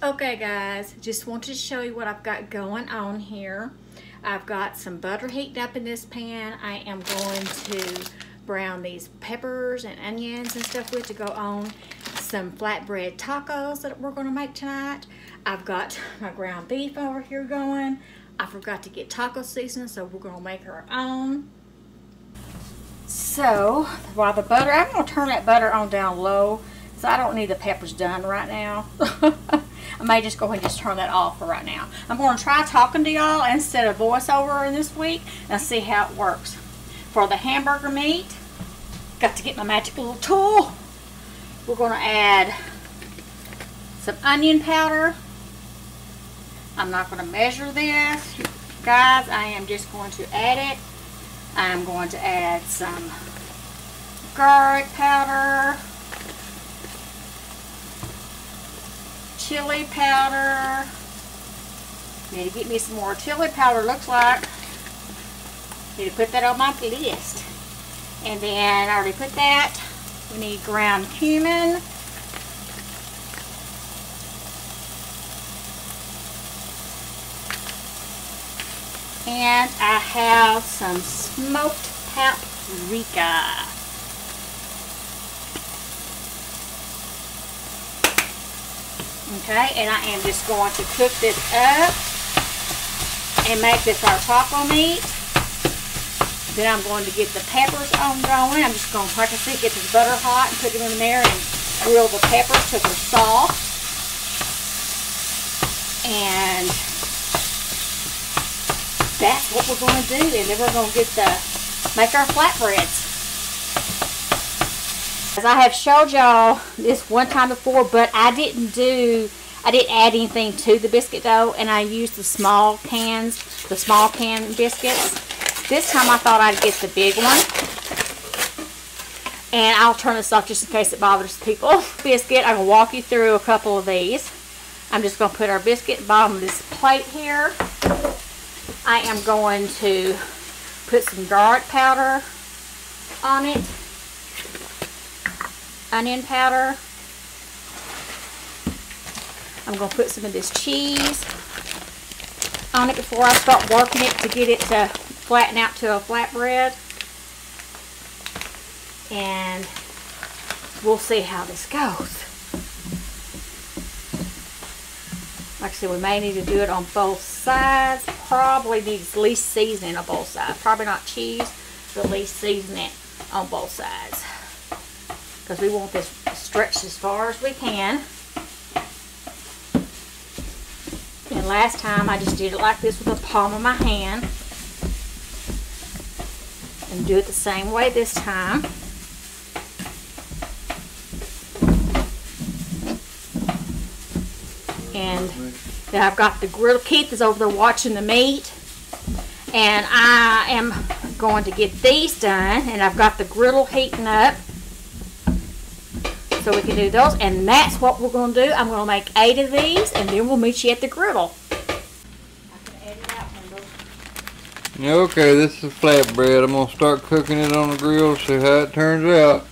Okay guys, just wanted to show you what I've got going on here. I've got some butter heating up in this pan. I am going to brown these peppers and onions and stuff with to go on some flatbread tacos that we're going to make tonight. I've got my ground beef over here going. I forgot to get taco seasoning, so we're going to make our own. So while the butter, I'm going to turn that butter on down low, so I don't need the peppers done right now. I may just go ahead and just turn that off for right now. I'm going to try talking to y'all instead of voiceover in this week and see how it works. For the hamburger meat, got to get my magic little tool. We're going to add some onion powder. I'm not going to measure this, guys. I am just going to add it. I'm going to add some garlic powder, chili powder. Need to get me some more chili powder, looks like. Need to put that on my list. And then I already put that. We need ground cumin. And I have some smoked paprika. Okay, and I am just going to cook this up and make this our taco meat. Then I'm going to get the peppers on going. I'm just going to, like I said, get this butter hot and put them in there and grill the peppers till they're soft. And that's what we're going to do. And then we're going to make our flatbreads. As I have showed y'all this one time before, but I didn't add anything to the biscuit dough, and I used the small can biscuits. This time I thought I'd get the big one. And I'll turn this off just in case it bothers people. Biscuit, I'm going to walk you through a couple of these. I'm just going to put our biscuit at the bottom of this plate here. I am going to put some garlic powder on it. Onion powder. I'm going to put some of this cheese on it before I start working it to get it to flatten out to a flatbread. And we'll see how this goes. Like I said, we may need to do it on both sides. Probably needs at least seasoning on both sides. Probably not cheese, but at least seasoning on both sides. Because we want this stretched as far as we can. And last time I just did it like this with the palm of my hand. And do it the same way this time. And then I've got the griddle. Keith is over there watching the meat. And I am going to get these done. And I've got the griddle heating up. So we can do those. And that's what we're going to do. I'm going to make 8 of these. And then we'll meet you at the griddle. Okay, this is flatbread. I'm going to start cooking it on the grill, see how it turns out.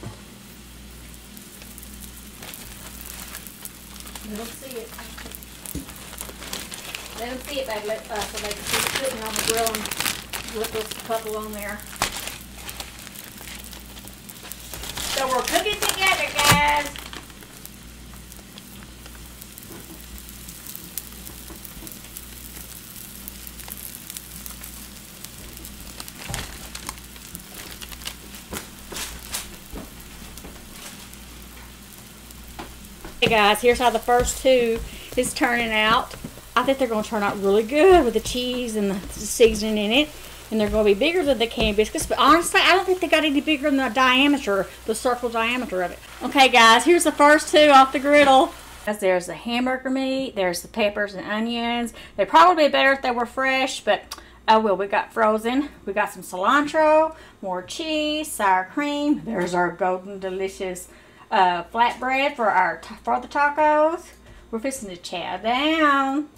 Let them see it. Let them see it, baby. So they can see it cooking on the grill and put this couple on there. So we're cooking together, guys. Hey guys, here's how the first two is turning out. I think they're going to turn out really good with the cheese and the seasoning in it. And they're going to be bigger than the canned biscuits. But honestly, I don't think they got any bigger than the diameter, the circle diameter of it. Okay guys, here's the first two off the griddle. There's the hamburger meat. There's the peppers and onions. They'd probably be better if they were fresh, but oh well, we got frozen. We got some cilantro, more cheese, sour cream. There's our golden delicious flatbread for the tacos. We're fixing to chow down.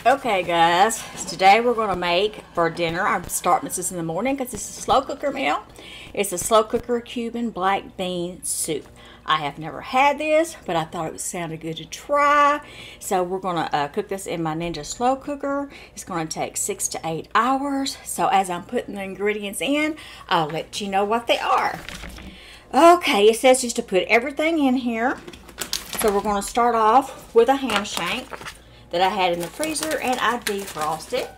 Okay guys, today we're going to make for dinner, I'm starting this in the morning because this is a slow cooker meal. It's a slow cooker Cuban black bean soup. I have never had this, but I thought it sounded good to try. So we're going to cook this in my Ninja slow cooker. It's going to take 6 to 8 hours. So as I'm putting the ingredients in, I'll let you know what they are. Okay, it says just to put everything in here. So we're going to start off with a ham shank that I had in the freezer and I defrosted.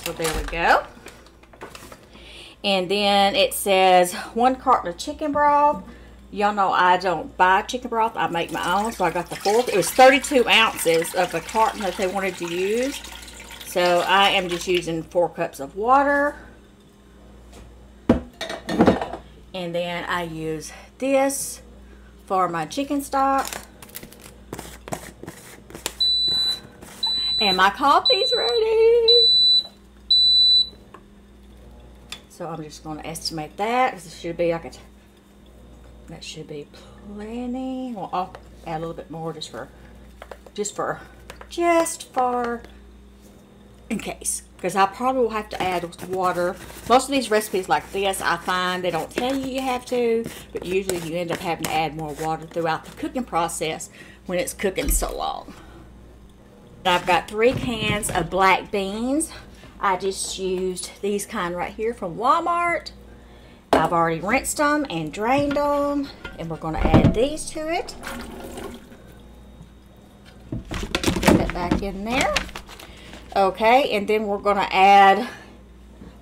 So there we go. And then it says 1 carton of chicken broth. Y'all know I don't buy chicken broth, I make my own, so I got the 4. It was 32 ounces of the carton that they wanted to use. So I am just using 4 cups of water. And then I use this for my chicken stock. And my coffee's ready. So I'm just going to estimate that, because it should be like that should be plenty. Well, I'll add a little bit more just for in case. Because I probably will have to add water. Most of these recipes like this, I find they don't tell you have to, but usually you end up having to add more water throughout the cooking process when it's cooking so long. I've got 3 cans of black beans. I just used these kind right here from Walmart. I've already rinsed them and drained them, and we're going to add these to it. Put that back in there. Okay, and then we're going to add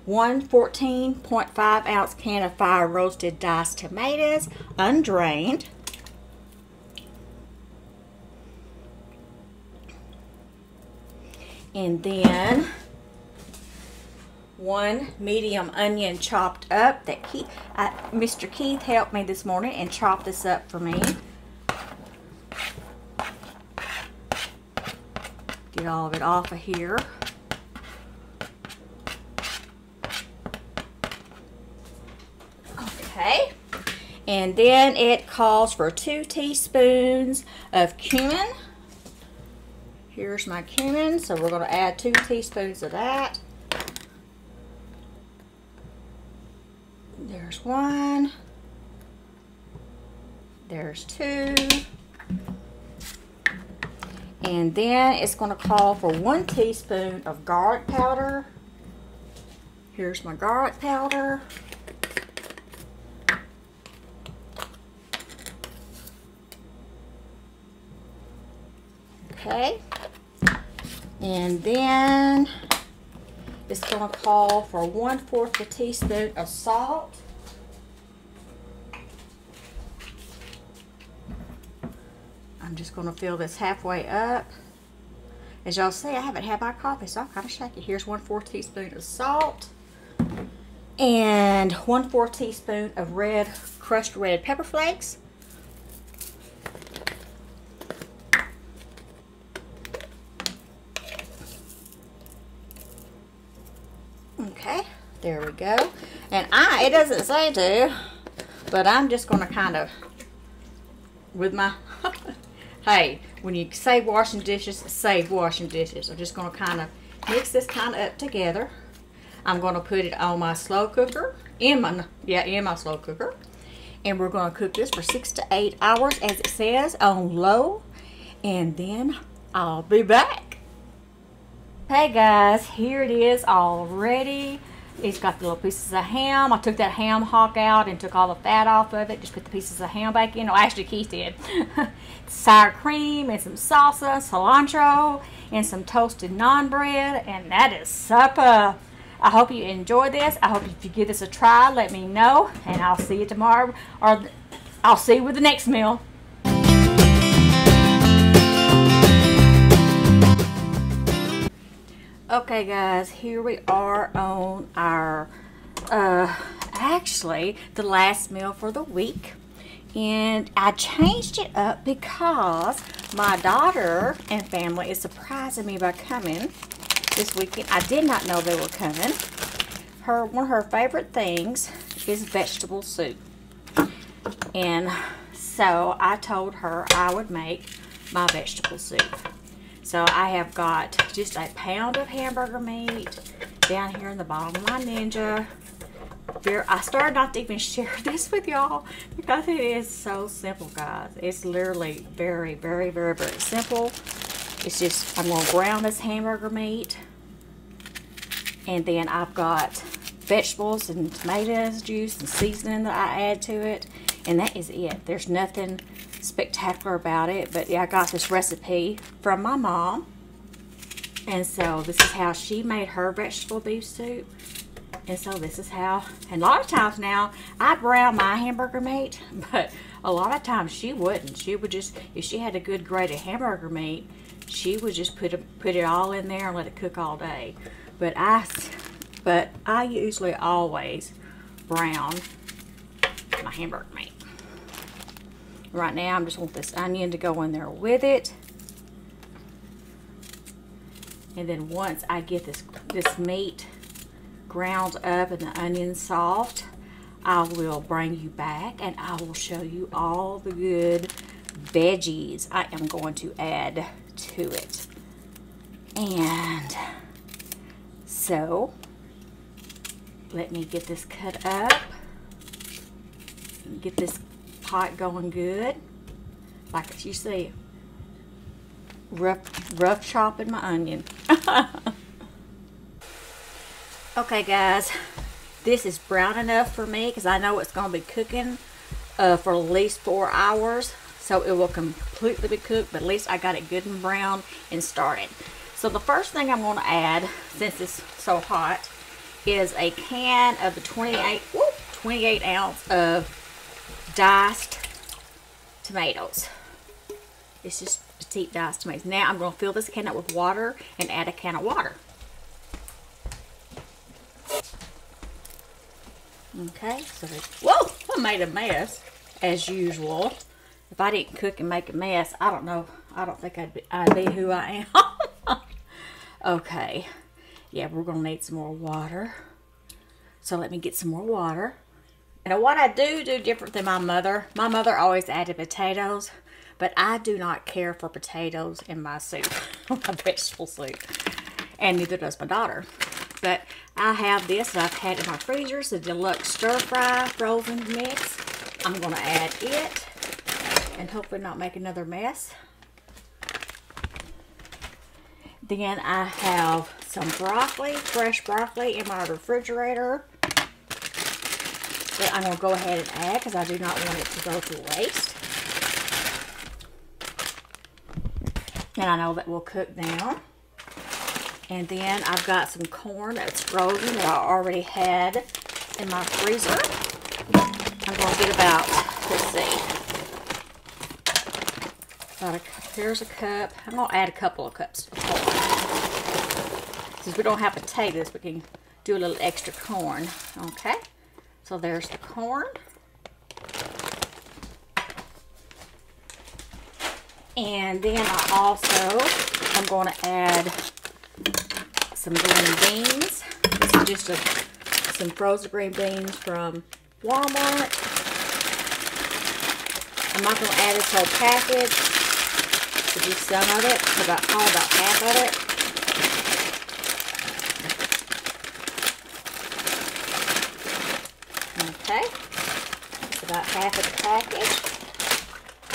1 14.5 ounce can of fire roasted diced tomatoes, undrained. And then 1 medium onion chopped up that Mr. Keith helped me this morning and chopped this up for me. Get all of it off of here. Okay. And then it calls for 2 teaspoons of cumin. Here's my cumin, so we're going to add 2 teaspoons of that. There's 1. There's 2. And then it's going to call for 1 teaspoon of garlic powder. Here's my garlic powder. Okay. And then it's going to call for 1/4 a teaspoon of salt. I'm just going to fill this halfway up. As y'all see, I haven't had my coffee, so I'm kind of shaky. Here's 1/4 teaspoon of salt. And 1/4 teaspoon of crushed red pepper flakes. Okay, there we go. And it doesn't say to, but I'm just going to kind of, with my, hey, when you save washing dishes, save washing dishes. I'm just going to kind of mix this kind of up together. I'm going to put it on my slow cooker, in my slow cooker. And we're going to cook this for 6 to 8 hours, as it says, on low. And then I'll be back. Hey guys, here it is all ready. It's got the little pieces of ham. I took that ham hock out and took all the fat off of it. Just put the pieces of ham back in. Oh, actually Keith did. Sour cream and some salsa, cilantro, and some toasted naan bread. And that is supper. I hope you enjoy this. I hope if you give this a try, let me know. And I'll see you tomorrow. Or I'll see you with the next meal. Okay guys, here we are on our actually the last meal for the week, and I changed it up because my daughter and family is surprising me by coming this weekend. I did not know they were coming. One of her favorite things is vegetable soup, and So I told her I would make my vegetable soup. So I have got just a pound of hamburger meat down here in the bottom of my Ninja. I started not to even share this with y'all because it is so simple, guys. It's literally very, very, very, very simple. It's just, I'm going to brown this hamburger meat. And then I've got vegetables and tomatoes juice and seasoning that I add to it. And that is it. There's nothing spectacular about it. But yeah, I got this recipe from my mom. And so this is how she made her vegetable beef soup. And so this is how, and a lot of times now, I brown my hamburger meat, but a lot of times she wouldn't. She would just, if she had a good grade of hamburger meat, she would just put it all in there and let it cook all day. But I usually always brown my hamburger meat. Right now, I just want this onion to go in there with it. And then once I get this meat ground up and the onion soft, I will bring you back and I will show you all the good veggies I am going to add to it. And so let me get this cut up, get this pot going good. Like you see, rough chopping my onion. Okay, guys, this is brown enough for me because I know it's going to be cooking for at least 4 hours. So it will completely be cooked, but at least I got it good and brown and started. So the first thing I'm going to add, since it's so hot, is a can of the 28 ounce of diced tomatoes. It's just petite diced tomatoes. Now I'm going to fill this can up with water and add a can of water. Okay, so whoa, I made a mess as usual. If I didn't cook and make a mess, I don't know. I don't think I'd be who I am. Okay, yeah, we're gonna need some more water. So let me get some more water. And what I do different than my mother. My mother always added potatoes, but I do not care for potatoes in my soup, my vegetable soup, and neither does my daughter. But I have this that I've had in my freezer. It's a deluxe stir fry frozen mix. I'm going to add it and hopefully not make another mess. Then I have some broccoli, fresh broccoli in my refrigerator that I'm going to go ahead and add because I do not want it to go to waste. And I know that will cook down. And then I've got some corn that's frozen that I already had in my freezer. I'm going to get about, let's see, here's a cup. I'm going to add a couple of cups of corn. Since we don't have potatoes, we can do a little extra corn. Okay, so there's the corn. And then I'm going to add some green beans. This is just some frozen green beans from Walmart. I'm not going to add this whole package, but just some of it, about half of it. Okay, it's about half of the package.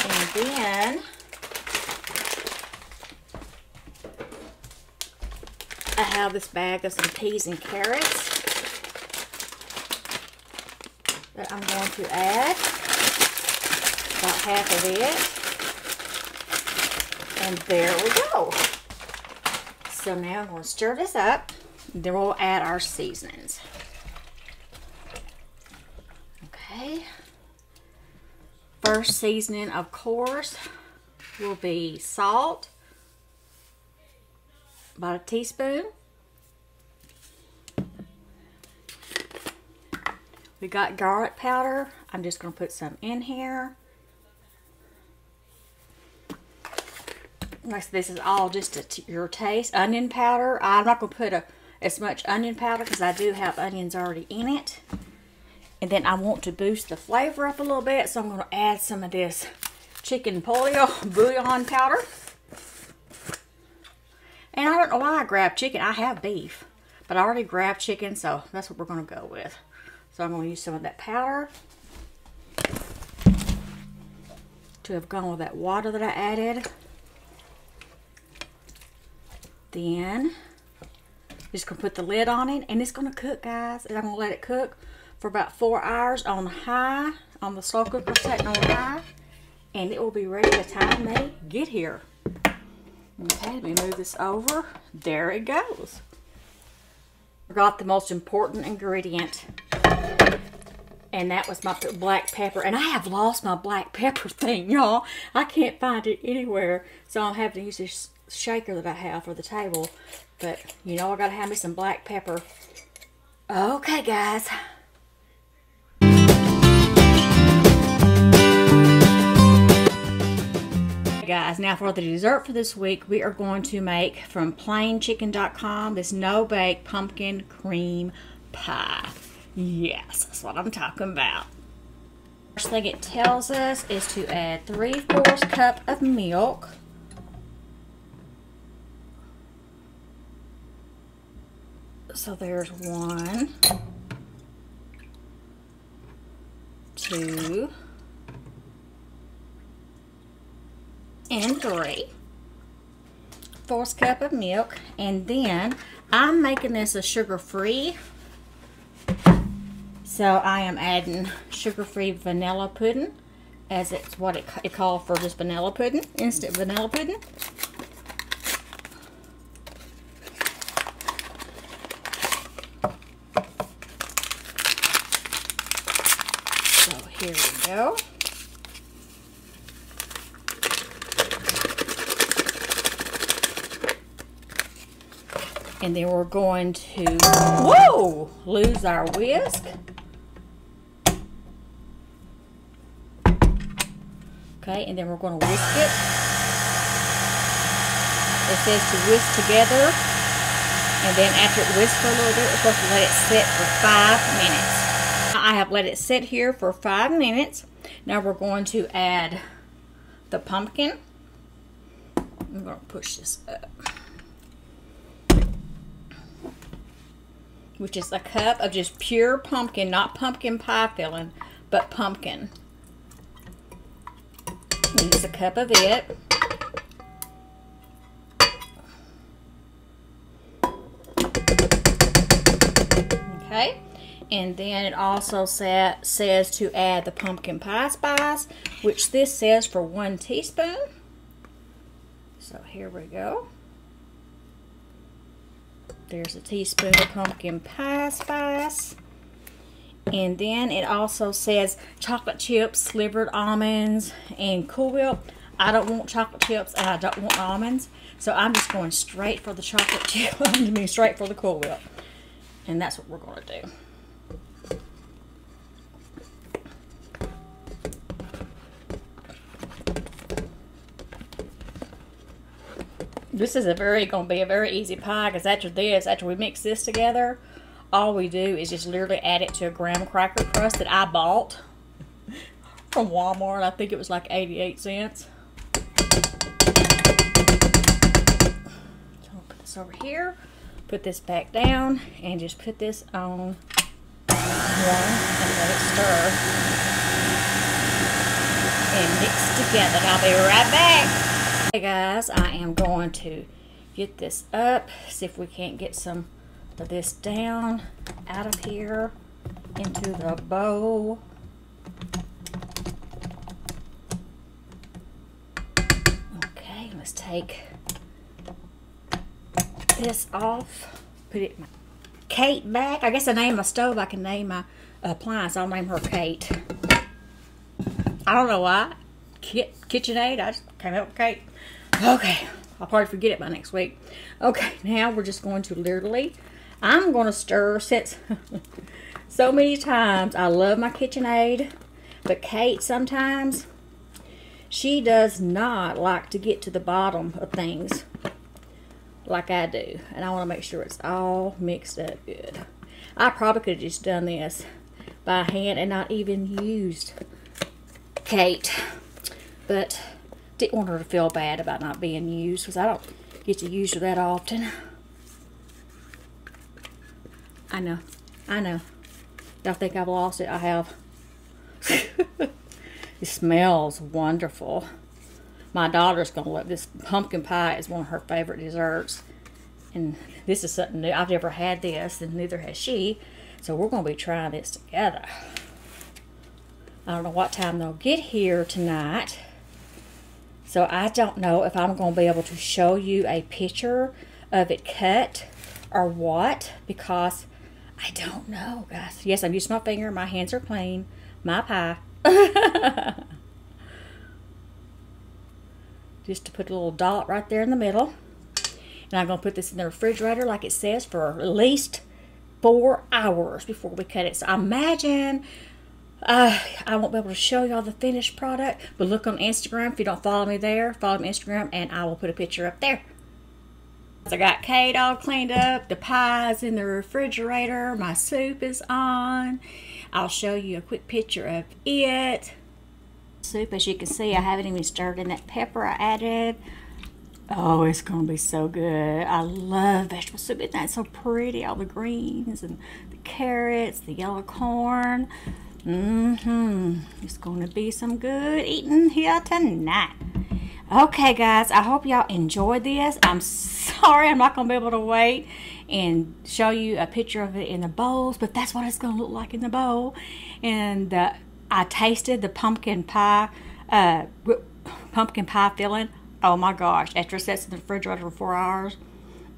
And then I have this bag of some peas and carrots that I'm going to add, about half of it, and there we go. So now I'm going to stir this up, and then we'll add our seasonings. Okay, first seasoning, of course, will be salt. About a teaspoon. We got garlic powder. I'm just going to put some in here. Like this is all just to your taste. Onion powder. I'm not going to put as much onion powder because I do have onions already in it. And then I want to boost the flavor up a little bit, so I'm going to add some of this chicken bouillon powder. And I don't know why I grabbed chicken. I have beef, but I already grabbed chicken, so that's what we're going to go with. So I'm going to use some of that powder to have gone with that water that I added. Then just going to put the lid on it, and it's going to cook, guys. And I'm going to let it cook for about 4 hours on high, on the slow cooker setting on high, and it will be ready by the time they get here. Okay, let me move this over. There it goes. Forgot the most important ingredient, and that was my black pepper. And I have lost my black pepper thing, y'all. I can't find it anywhere, so I'll have to use this shaker that I have for the table. But you know, I gotta have me some black pepper. Okay, guys. Guys, now for the dessert for this week, we are going to make from plainchicken.com this no-bake pumpkin cream pie. Yes, that's what I'm talking about. First thing it tells us is to add 3/4 cup of milk. So there's 1, 2, and 3/4 cup of milk. And then I'm making this a sugar-free, so I am adding sugar-free vanilla pudding, as it's what it called for, just vanilla pudding, instant vanilla pudding. So here we go. And then we're going to, lose our whisk. Okay, and then we're going to whisk it. It says to whisk together. And then after it whisks for a little bit, we're supposed to let it sit for 5 minutes. I have let it sit here for 5 minutes. Now we're going to add the pumpkin. I'm going to push this up. Which is a cup of just pure pumpkin, not pumpkin pie filling, but pumpkin. Use a cup of it. Okay, and then it also says to add the pumpkin pie spice, which this says for 1 teaspoon. So here we go. There's a teaspoon of pumpkin pie spice. And then it also says chocolate chips, slivered almonds, and Cool Whip. I don't want chocolate chips and I don't want almonds, so I'm just going straight for the chocolate chip. I mean, straight for the Cool Whip. And that's what we're going to do. This is going to be a very easy pie, because after we mix this together, all we do is just literally add it to a graham cracker crust that I bought from Walmart. I think it was like 88 cents. So I'll put this over here, put this back down, and just put this on 1 and let it stir and mix together. And I'll be right back. Hey guys, I am going to get this up, see if we can't get some of this down out of here into the bowl. Okay, let's take this off, put it in my Kate back. I guess I name my stove, I can name my appliance. I'll name her Kate. I don't know why. KitchenAid, I just came up with Kate. Okay, I'll probably forget it by next week. Okay, now we're just going to literally, I'm going to stir, since so many times I love my KitchenAid, but Kate sometimes, she does not like to get to the bottom of things like I do. And I want to make sure it's all mixed up good. I probably could have just done this by hand and not even used Kate. But didn't want her to feel bad about not being used because I don't get to use her that often. I know. Y'all think I've lost it? I have. It smells wonderful. My daughter's gonna love this. Pumpkin pie is one of her favorite desserts. And this is something new. I've never had this, and neither has she. So we're gonna be trying this together. I don't know what time they'll get here tonight. So I don't know if I'm gonna be able to show you a picture of it cut or what, because I don't know, guys. Yes, I'm using my finger. My hands are clean. My pie. Just to put a little dot right there in the middle. And I'm going to put this in the refrigerator like it says for at least 4 hours before we cut it. So I imagine I won't be able to show y'all the finished product, but look on Instagram. If you don't follow me there, follow me on Instagram, and I will put a picture up there. So I got Kate all cleaned up. The pie's in the refrigerator. My soup is on. I'll show you a quick picture of it. Soup, as you can see, I haven't even stirred in that pepper I added. Oh, it's going to be so good. I love vegetable soup. Isn't that so pretty? All the greens and the carrots, the yellow corn. It's going to be some good eating here tonight. Okay, guys, I hope y'all enjoyed this. I'm sorry I'm not going to be able to wait and show you a picture of it in the bowls, but that's what it's going to look like in the bowl. And I tasted the pumpkin pie filling. Oh my gosh, after it sits in the refrigerator for 4 hours,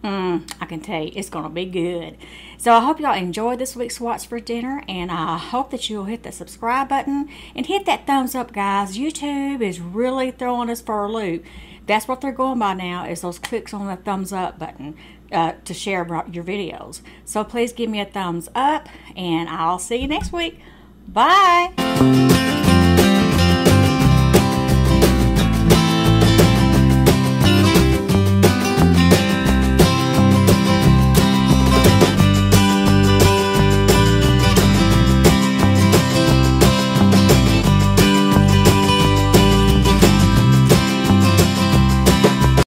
I can tell you, it's going to be good. So I hope y'all enjoyed this week's What's for Dinner, and I hope that you'll hit the subscribe button and hit that thumbs up, guys. YouTube is really throwing us for a loop. That's what they're going by now, is those clicks on the thumbs up button to share your videos. So please give me a thumbs up, and I'll see you next week. Bye!